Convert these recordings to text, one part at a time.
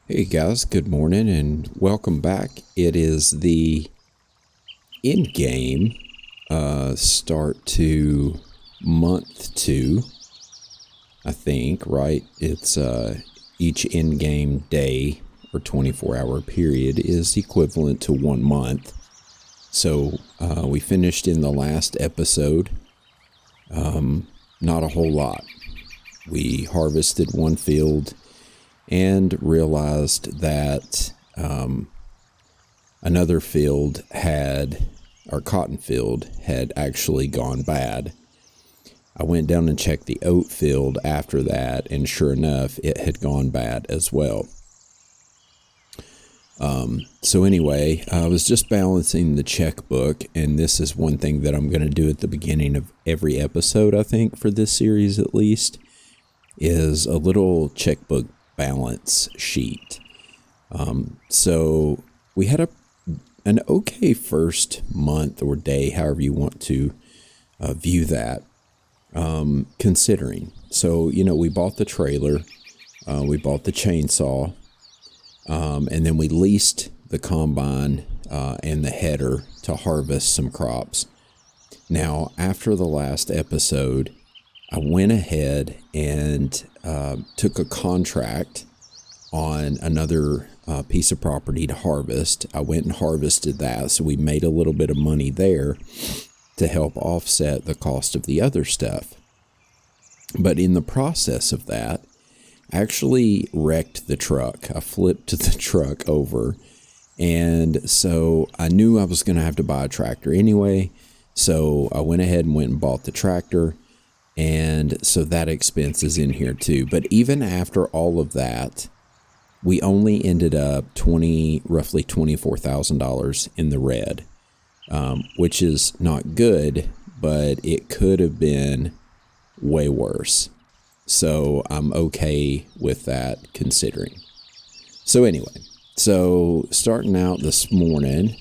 Hey guys, good morning and welcome back. It is the in-game start to month 2, I think, right? It's each in-game day or 24-hour period is equivalent to 1 month. So we finished in the last episode. Not a whole lot. We harvested one field and realized that another field our cotton field had actually gone bad. I went down and checked the oat field after that, and sure enough, it had gone bad as well. So anyway, I was just balancing the checkbook, and this is one thing that I'm going to do at the beginning of every episode, I think, for this series at least, is a little checkbook balance sheet. So we had an okay first month or day, however you want to view that, considering. So, we bought the trailer, we bought the chainsaw, and then we leased the combine and the header to harvest some crops. Now, after the last episode, I went ahead and took a contract on another piece of property to harvest. I went and harvested that, so we made a little bit of money there to help offset the cost of the other stuff. But in the process of that, I actually wrecked the truck. I flipped the truck over, and so I knew I was going to have to buy a tractor anyway, so I went ahead and went and bought the tractor. And so that expense is in here too. But even after all of that, we only ended up roughly $24,000 in the red, which is not good, but it could have been way worse. So I'm okay with that considering. So anyway, starting out this morning,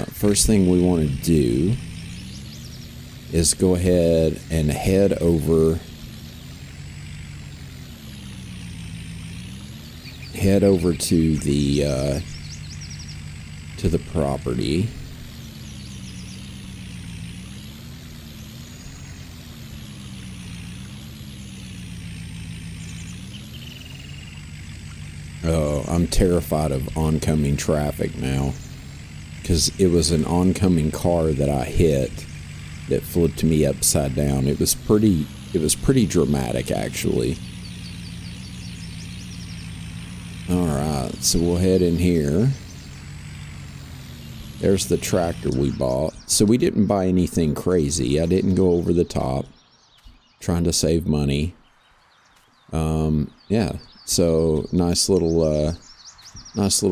first thing we want to do is go ahead and head over to the property. Oh, I'm terrified of oncoming traffic now, because it was an oncoming car that I hit that flipped me upside down. It was pretty dramatic, actually. Alright, so we'll head in here. There's the tractor we bought. So we didn't buy anything crazy. I didn't go over the top, trying to save money. Yeah, so nice little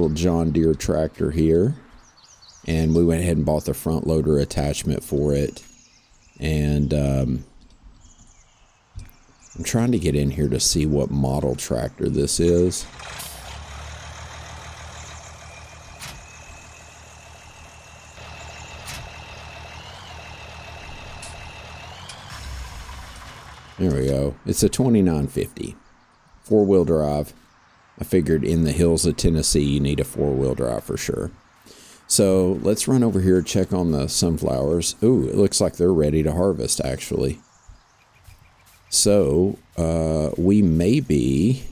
John Deere tractor here. And we went ahead and bought the front loader attachment for it. And I'm trying to get in here to see what model tractor this is. There we go. It's a 2950. 4-wheel drive. I figured in the hills of Tennessee you need a 4-wheel drive for sure. So let's run over here, check on the sunflowers. Ooh, it looks like they're ready to harvest, actually. So we may be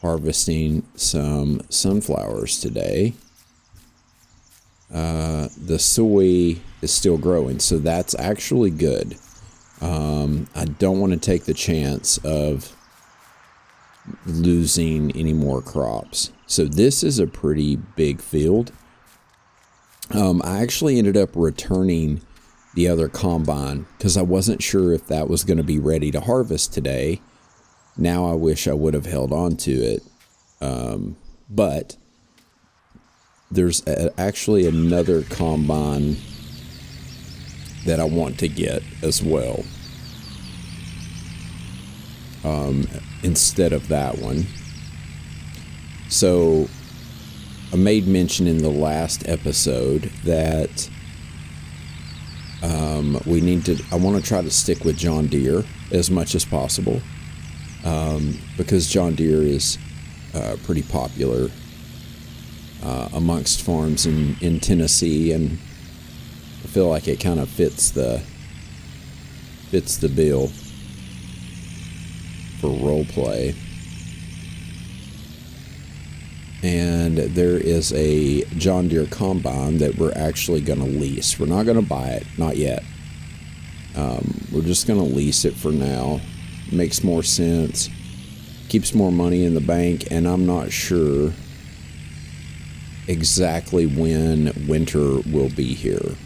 harvesting some sunflowers today. The soy is still growing, so that's actually good. I don't want to take the chance of losing any more crops. So this is a pretty big field. I actually ended up returning the other combine because I wasn't sure if that was going to be ready to harvest today. Now I wish I would have held on to it. But there's actually another combine that I want to get as well. Instead of that one. So I made mention in the last episode that I want to try to stick with John Deere as much as possible, because John Deere is pretty popular amongst farms in Tennessee, and I feel like it kind of fits the bill for role play. And there is a John Deere combine that we're actually going to lease. We're not going to buy it, not yet. We're just going to lease it for now. Makes more sense, keeps more money in the bank, and I'm not sure exactly when winter will be here.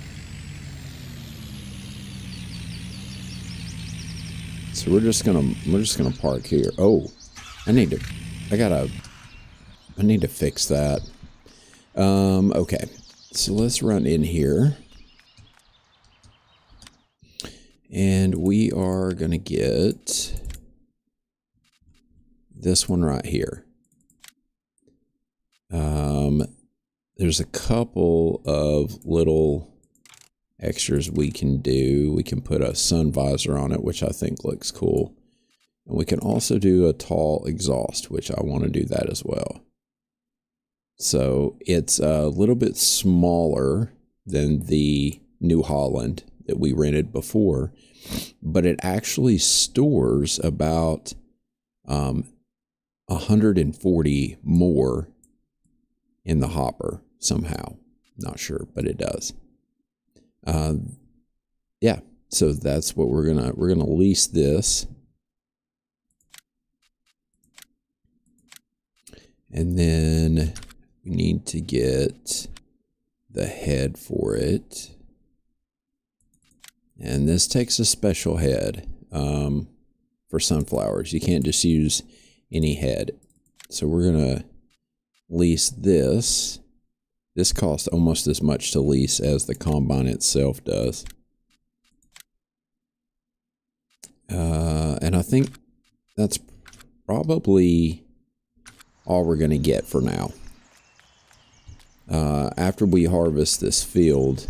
So we're just gonna park here. Oh, I need to fix that. Okay, so let's run in here. And we are going to get this one right here. There's a couple of little extras we can do. We can put a sun visor on it, which I think looks cool. And we can also do a tall exhaust, which I want to do that as well. So it's a little bit smaller than the New Holland that we rented before, but it actually stores about 140 more in the hopper somehow. Not sure, but it does. Yeah, so that's what we're gonna lease this, and then we need to get the head for it. And this takes a special head for sunflowers. You can't just use any head. So we're going to lease this. This costs almost as much to lease as the combine itself does. And I think that's probably all we're going to get for now. After we harvest this field,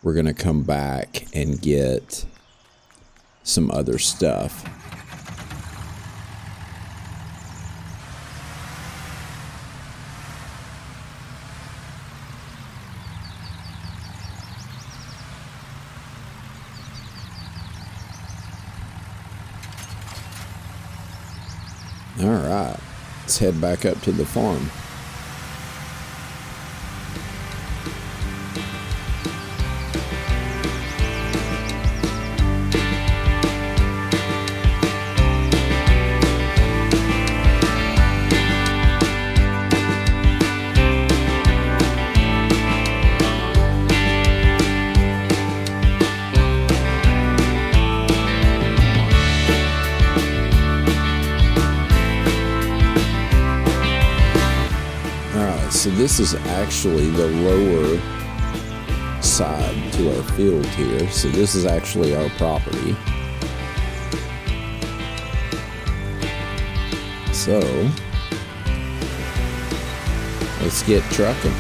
we're going to come back and get some other stuff. All right, let's head back up to the farm. So this is actually the lower side to our field here. So this is actually our property. So let's get trucking.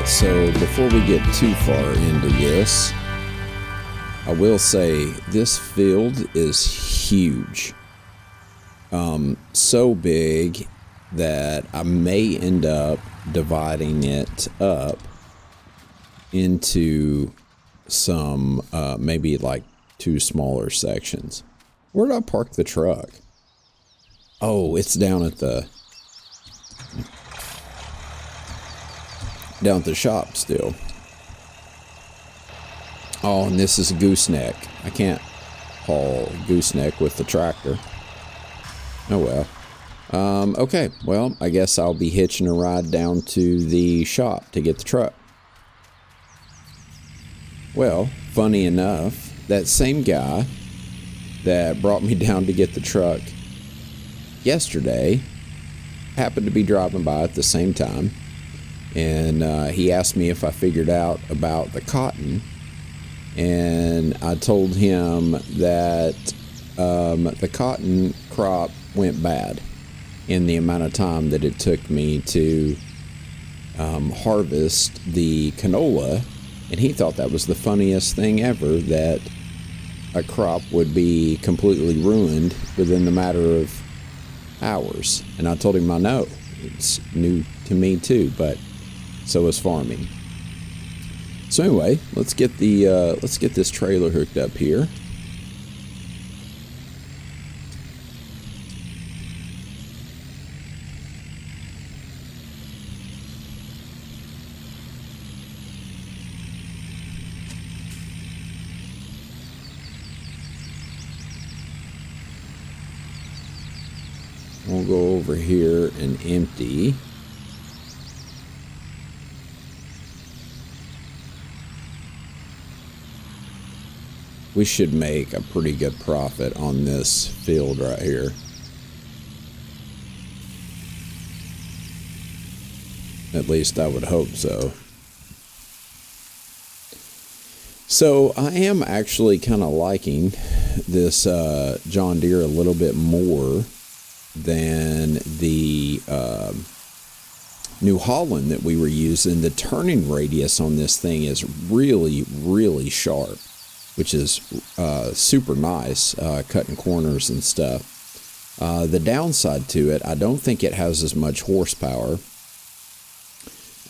So before we get too far into this, I will say this field is huge. So big that I may end up dividing it up into some, maybe like 2 smaller sections. Where did I park the truck? Oh, it's down at the shop still. Oh, and this is a gooseneck. I can't haul gooseneck with the tractor. Oh well. Okay, well, I guess I'll be hitching a ride down to the shop to get the truck. Well, funny enough, that same guy that brought me down to get the truck yesterday happened to be driving by at the same time, and he asked me if I figured out about the cotton, and I told him that the cotton crop went bad in the amount of time that it took me to harvest the canola, and he thought that was the funniest thing ever, that a crop would be completely ruined within the matter of hours. And I told him I know, it's new to me too, but so is farming. So anyway, let's get this trailer hooked up here. We'll go over here and empty. We should make a pretty good profit on this field right here. At least I would hope so. So I am actually kind of liking this John Deere a little bit more than the New Holland that we were using. The turning radius on this thing is really, really sharp, which is super nice, cutting corners and stuff. The downside to it, I don't think it has as much horsepower,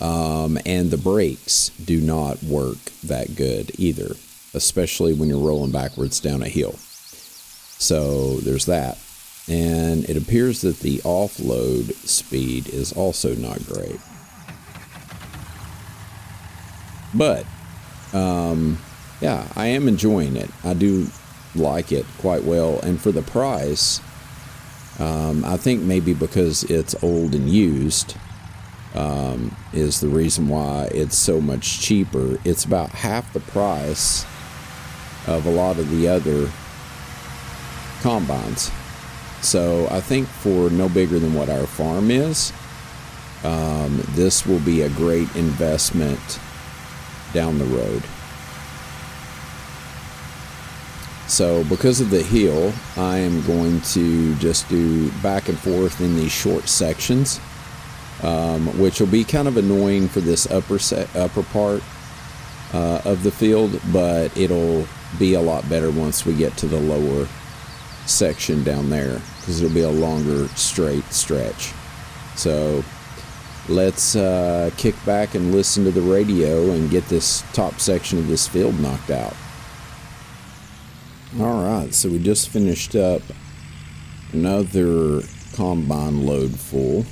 and the brakes do not work that good either, especially when you're rolling backwards down a hill. So there's that. And it appears that the offload speed is also not great. But, yeah, I am enjoying it. I do like it quite well. And for the price, I think maybe because it's old and used, is the reason why it's so much cheaper. It's about half the price of a lot of the other combines. So I think for no bigger than what our farm is, this will be a great investment down the road. So because of the hill, I am going to just do back and forth in these short sections, which will be kind of annoying for this upper part of the field, but it'll be a lot better once we get to the lower section down there, because it'll be a longer straight stretch. So let's kick back and listen to the radio and get this top section of this field knocked out. All right, so we just finished up another combine load full,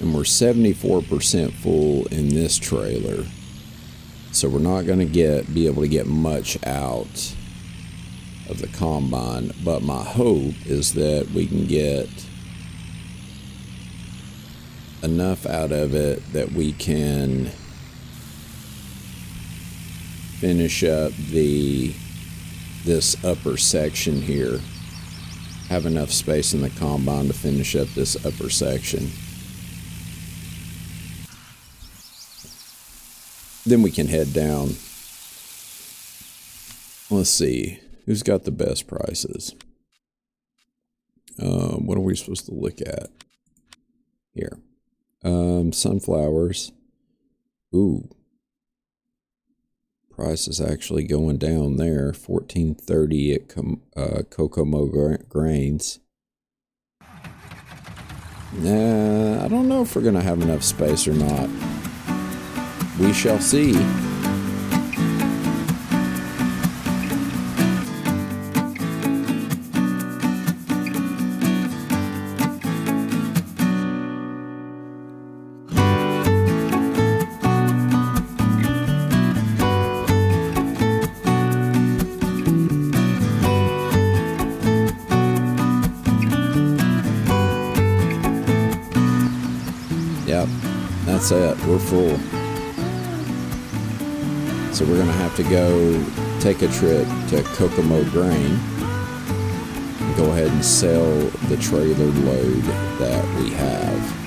and we're 74% full in this trailer, so we're not going to be able to get much out of the combine, but my hope is that we can get enough out of it that we can finish up this upper section here, have enough space in the combine to finish up this upper section. Then we can head down. Let's see. Who's got the best prices? What are we supposed to look at? Here. Sunflowers. Ooh. Price is actually going down there. $14.30 at Kokomo Grains. I don't know if we're going to have enough space or not. We shall see. that's it. We're full. So we're going to have to go take a trip to Kokomo Grain and go ahead and sell the trailer load that we have.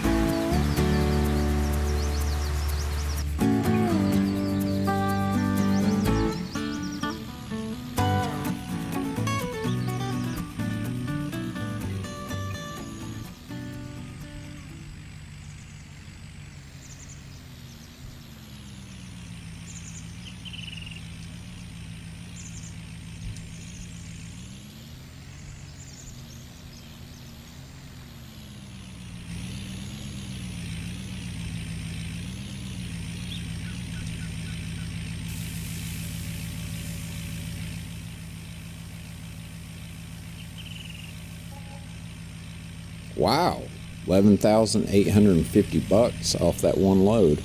Wow, $11,850 off that one load.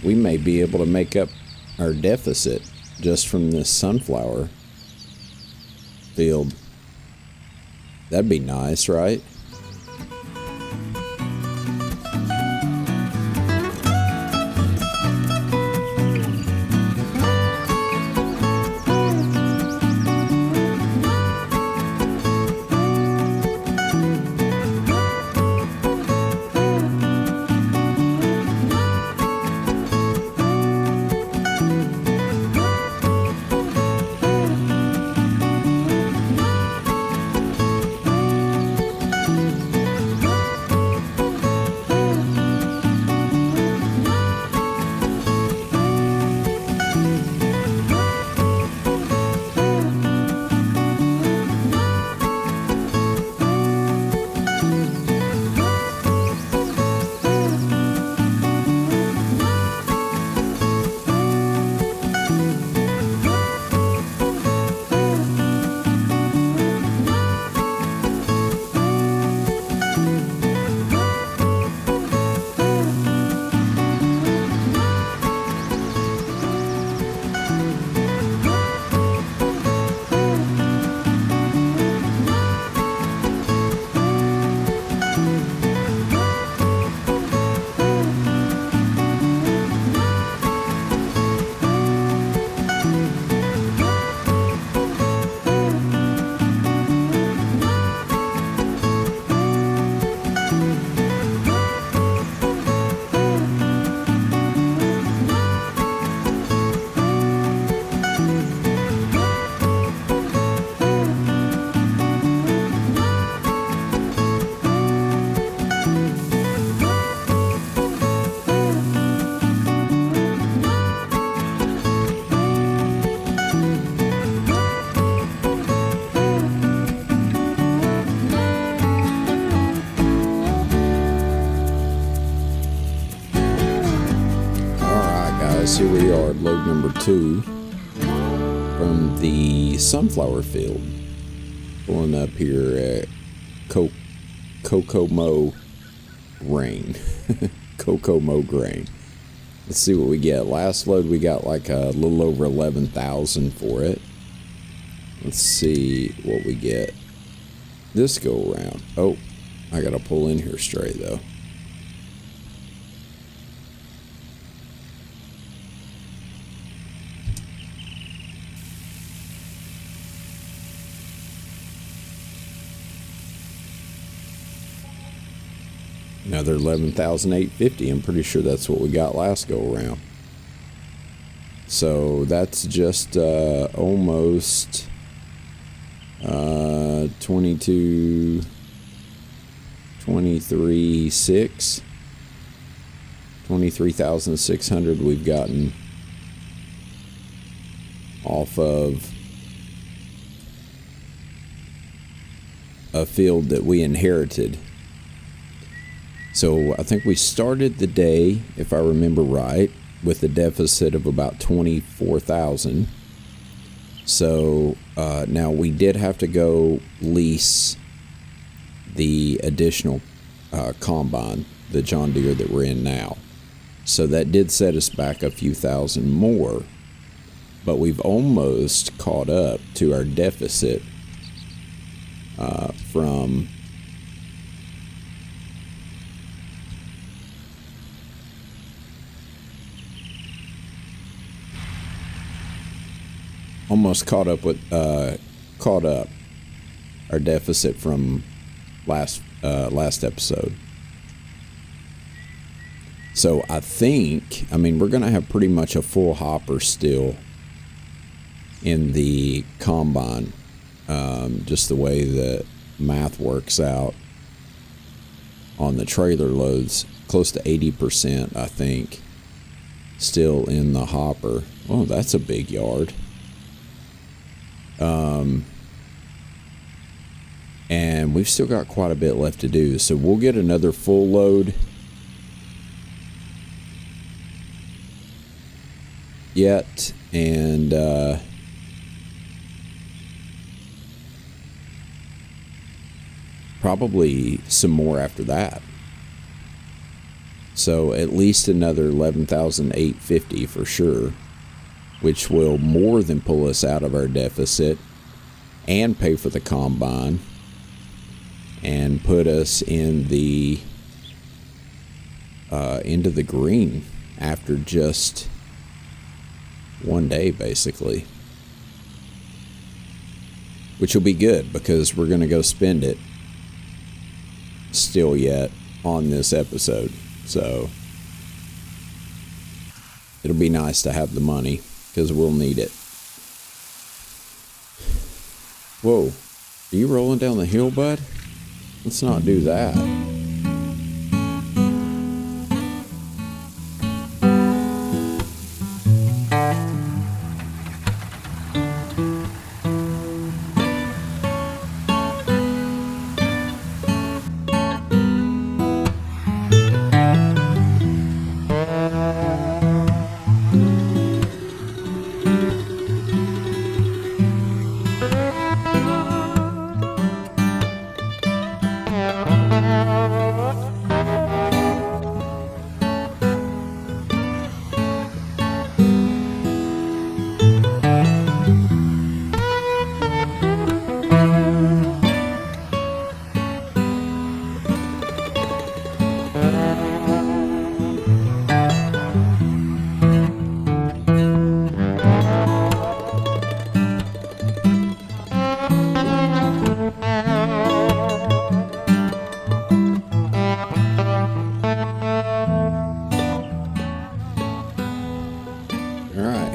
We may be able to make up our deficit just from this sunflower field. That'd be nice, right? Here we are, load number 2 from the sunflower field. Pulling up here at Kokomo Grain. Kokomo Grain. Let's see what we get. Last load we got like a little over 11,000 for it. Let's see what we get this go around. Oh, I gotta pull in here straight though. Another 11,850. I'm pretty sure that's what we got last go around. So that's just almost 23,600 we've gotten off of a field that we inherited. So I think we started the day, if I remember right, with a deficit of about 24,000. So now we did have to go lease the additional combine, the John Deere that we're in now. So that did set us back a few thousand more, but we've almost caught up to our deficit from almost caught up our deficit from last episode. So I mean, we're going to have pretty much a full hopper still in the combine, just the way the math works out on the trailer loads. Close to 80%, I think, still in the hopper. Oh, that's a big yard. And we've still got quite a bit left to do, so we'll get another full load yet, and probably some more after that. So at least another 11,850 for sure, which will more than pull us out of our deficit and pay for the combine and put us in the into the green after just one day, basically, which will be good because we're going to go spend it still yet on this episode. So it'll be nice to have the money because we'll need it. Whoa, are you rolling down the hill, bud? Let's not do that.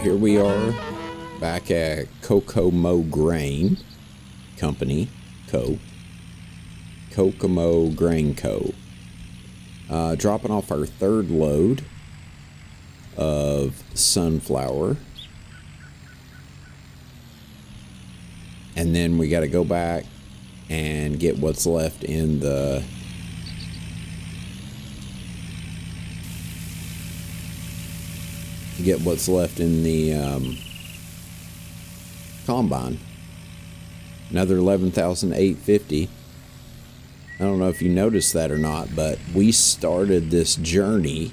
Here we are back at Kokomo Grain Company, Kokomo Grain Co. Dropping off our third load of sunflower. And then we got to go back and get what's left in the combine. Another 11,850. I don't know if you noticed that or not, but we started this journey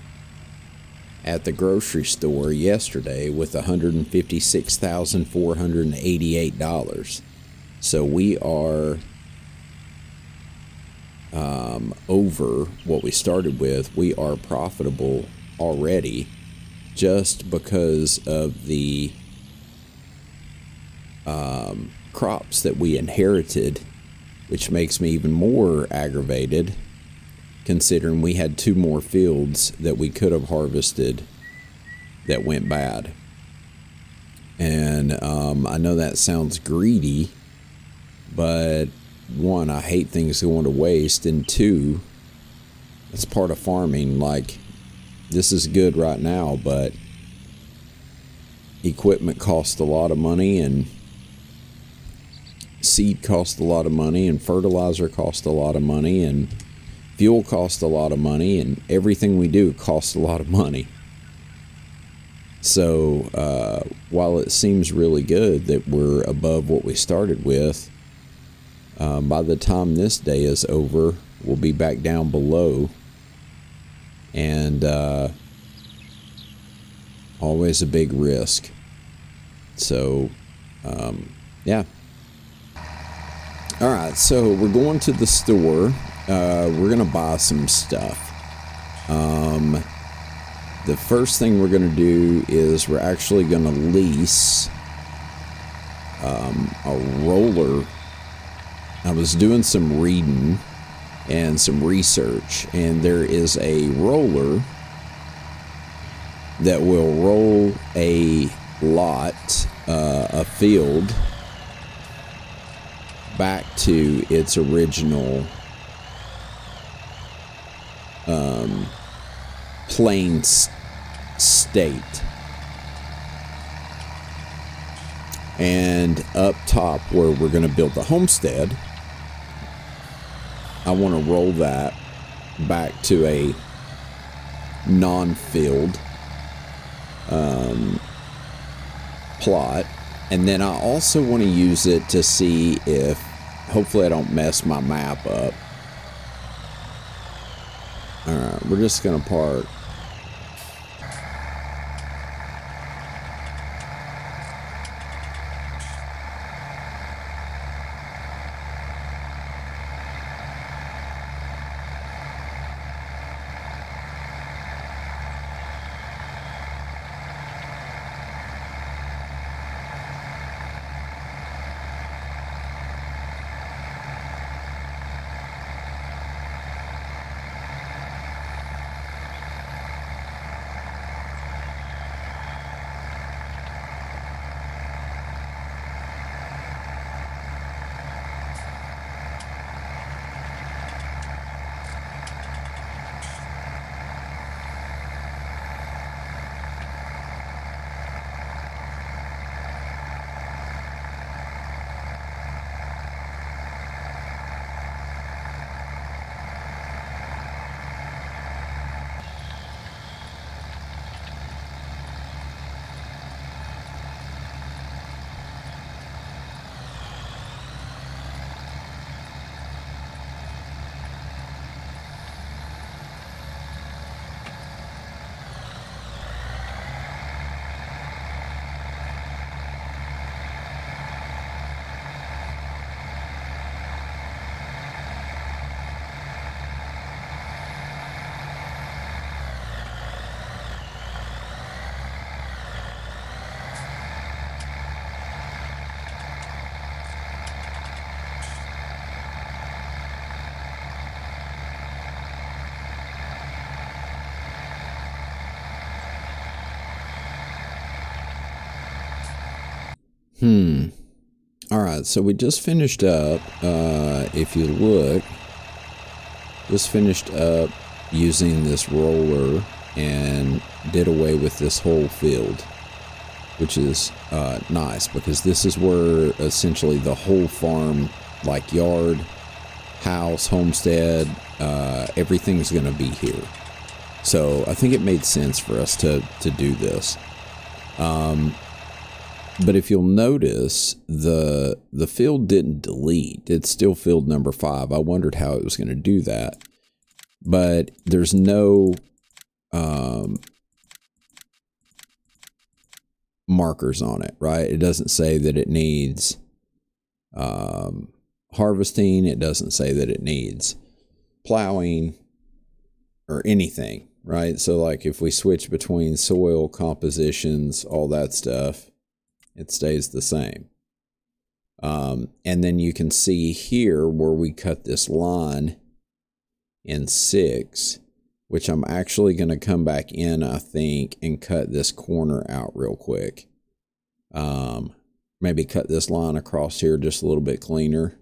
at the grocery store yesterday with $156,488. So we are over what we started with. We are profitable already, just because of the crops that we inherited, which makes me even more aggravated considering we had 2 more fields that we could have harvested that went bad. And I know that sounds greedy, but 1, I hate things going to waste, and 2, it's part of farming. Like, this is good right now, but equipment costs a lot of money, and seed costs a lot of money, and fertilizer costs a lot of money, and fuel costs a lot of money, and everything we do costs a lot of money. So while it seems really good that we're above what we started with, by the time this day is over, we'll be back down below. And always a big risk. So yeah. All right, so we're going to the store. We're gonna buy some stuff. The first thing we're gonna do is we're actually gonna lease a roller. I was doing some reading and some research, and there is a roller that will roll a lot, a field, back to its original plain state. And up top where we're going to build the homestead, I want to roll that back to a non-filled plot. And then I also want to use it to see if, hopefully I don't mess my map up. Alright, we're just going to park. Alright, so we just finished up, if you look, just finished up using this roller and did away with this whole field, which is nice, because this is where essentially the whole farm, like yard, house, homestead, everything's going to be here. So I think it made sense for us to do this. But if you'll notice, the field didn't delete. It's still field number 5. I wondered how it was going to do that. But there's no markers on it, right? It doesn't say that it needs harvesting. It doesn't say that it needs plowing or anything, right? So like if we switch between soil compositions, all that stuff, it stays the same. And then you can see here where we cut this line in 6, which I'm actually going to come back in, I think, and cut this corner out real quick. Maybe cut this line across here just a little bit cleaner.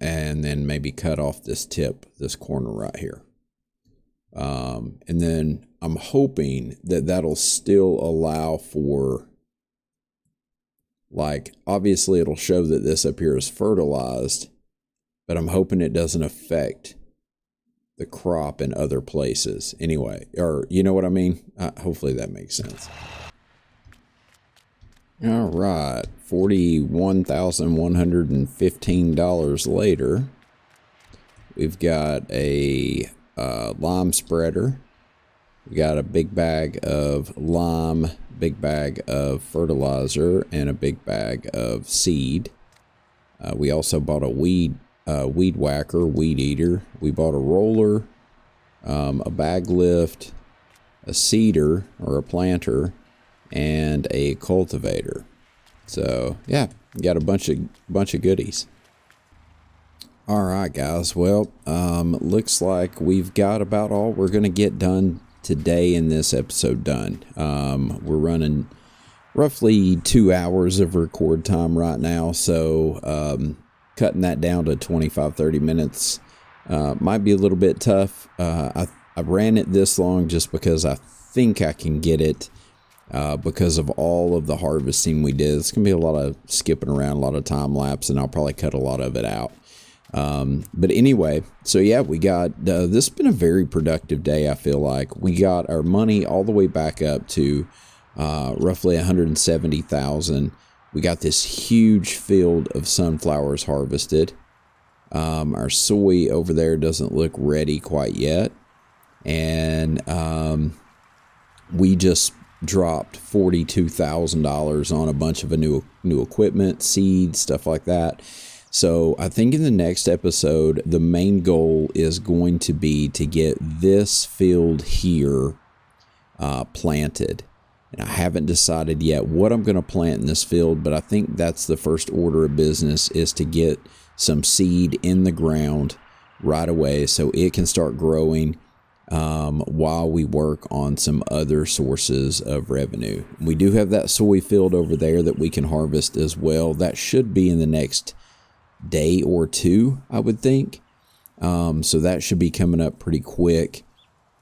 And then maybe cut off this tip, this corner right here. And then I'm hoping that that'll still allow for, like, obviously it'll show that this up here is fertilized, but I'm hoping it doesn't affect the crop in other places anyway, or you know what I mean? Hopefully that makes sense. All right, $41,115 later, we've got a lime spreader. We got a big bag of lime, big bag of fertilizer, and a big bag of seed. We also bought a weed whacker, weed eater. We bought a roller, a bag lift, a seeder or a planter, and a cultivator. So yeah, got a bunch of goodies. All right, guys. Well, looks like we've got about all we're going to get done today in this episode done. We're running roughly 2 hours of record time right now, so cutting that down to 25-30 minutes might be a little bit tough. I ran it this long just because I think I can get it because of all of the harvesting we did. It's going to be a lot of skipping around, a lot of time lapse, and I'll probably cut a lot of it out. But anyway, so yeah, we got, this has been a very productive day. I feel like we got our money all the way back up to, roughly 170,000. We got this huge field of sunflowers harvested. Our soy over there doesn't look ready quite yet. And, we just dropped $42,000 on a bunch of new equipment, seeds, stuff like that. So I think in the next episode, the main goal is going to be to get this field here planted. And I haven't decided yet what I'm going to plant in this field, but I think that's the first order of business, is to get some seed in the ground right away so it can start growing while we work on some other sources of revenue. We do have that soy field over there that we can harvest as well. That should be in the next day or two, I would think. So that should be coming up pretty quick.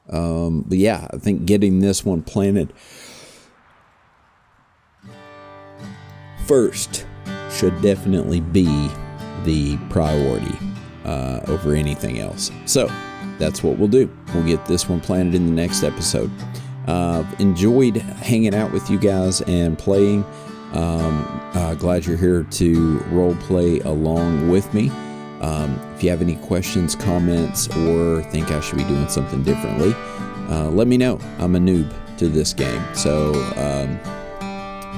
But yeah, I think getting this one planted first should definitely be the priority over anything else. So that's what we'll do. We'll get this one planted in the next episode. Enjoyed hanging out with you guys and playing. Glad you're here to role play along with me. If you have any questions, comments, or think I should be doing something differently, let me know. I'm a noob to this game, so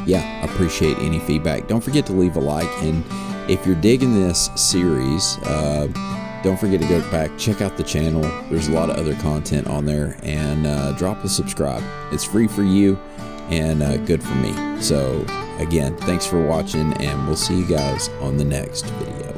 yeah, appreciate any feedback. Don't forget to leave a like, and if you're digging this series, don't forget to go back, check out the channel. There's a lot of other content on there, and drop a subscribe. It's free for you and good for me. So again, thanks for watching, and we'll see you guys on the next video.